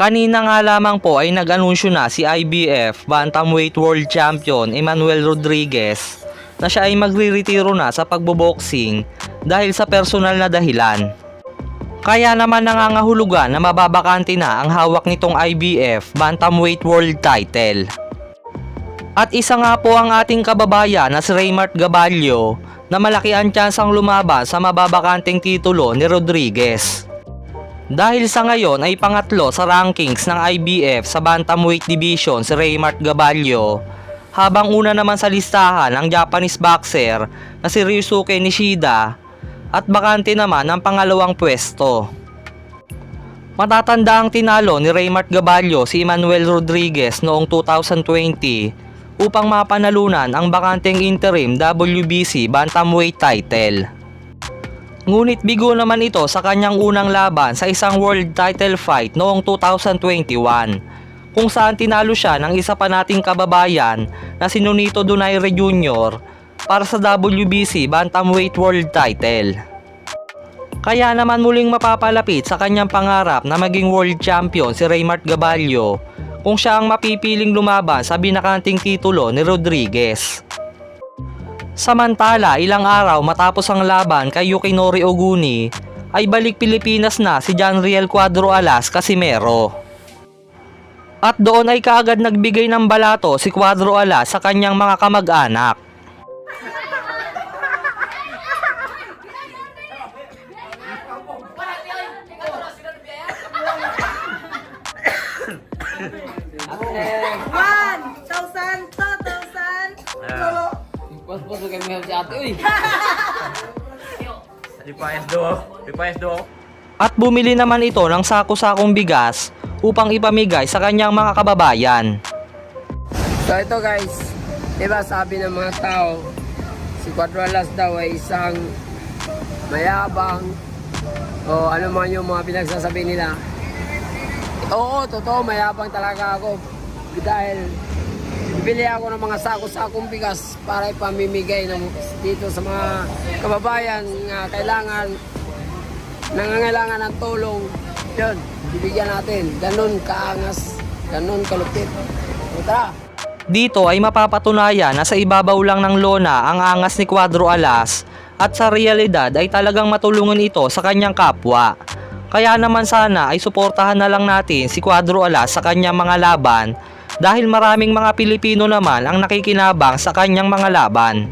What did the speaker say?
Kanina nga lamang po ay nag-anunsyo na si IBF Bantamweight World Champion Emmanuel Rodriguez na siya ay magre-retiro na sa pagboboxing dahil sa personal na dahilan. Kaya naman nangangahulugan na mababakante na ang hawak nitong IBF Bantamweight World Title. At isa nga po ang ating kababayan na si Raymart Gabalio na malaki ang tsansang lumaban sa mababakanteng titulo ni Rodriguez. Dahil sa ngayon ay pangatlo sa rankings ng IBF sa Bantamweight Division si Raymart Gabalio, habang una naman sa listahan ang Japanese boxer na si Ryusuke Nishida at bakante naman ang pangalawang pwesto. Matatanda ang tinalo ni Raymart Gabalio si Emmanuel Rodriguez noong 2020 upang mapanalunan ang bakanteng interim WBC Bantamweight title. Ngunit bigo naman ito sa kanyang unang laban sa isang world title fight noong 2021 kung saan tinalo siya ng isa pa nating kababayan na si Nonito Donaire Jr. para sa WBC Bantamweight World Title. Kaya naman muling mapapalapit sa kanyang pangarap na maging world champion si Raymart Gabalio kung siya ang mapipiling lumaban sa binakanting titulo ni Rodriguez. Samantala, ilang araw matapos ang laban kay Yukinori Oguni, ay balik Pilipinas na si Janriel Cuadro Alas Casimero. At doon ay kaagad nagbigay ng balato si Cuadro Alas sa kanyang mga kamag-anak. Pas-pas kayo mga si ate, uy! Ripayas do. At bumili naman ito ng sako-sakong bigas upang ipamigay sa kanyang mga kababayan. So ito guys, diba sabi ng mga tao, si Cuadro Alas daw ay isang mayabang o ano man yung mga pinagsasabi nila. Oo, totoo, mayabang talaga ako dahil bibili ako ng mga sako-sakong bigas para ipamimigay dito sa mga kababayan na nangangailangan ng tulong. Yun, bibigyan natin. Ganun kaangas, ganun kalupit. O tara! Dito ay mapapatunayan na sa ibabaw lang ng lona ang angas ni Cuadro Alas at sa realidad ay talagang matulungan ito sa kanyang kapwa. Kaya naman sana ay suportahan na lang natin si Cuadro Alas sa kanyang mga laban dahil maraming mga Pilipino naman ang nakikinabang sa kanyang mga laban.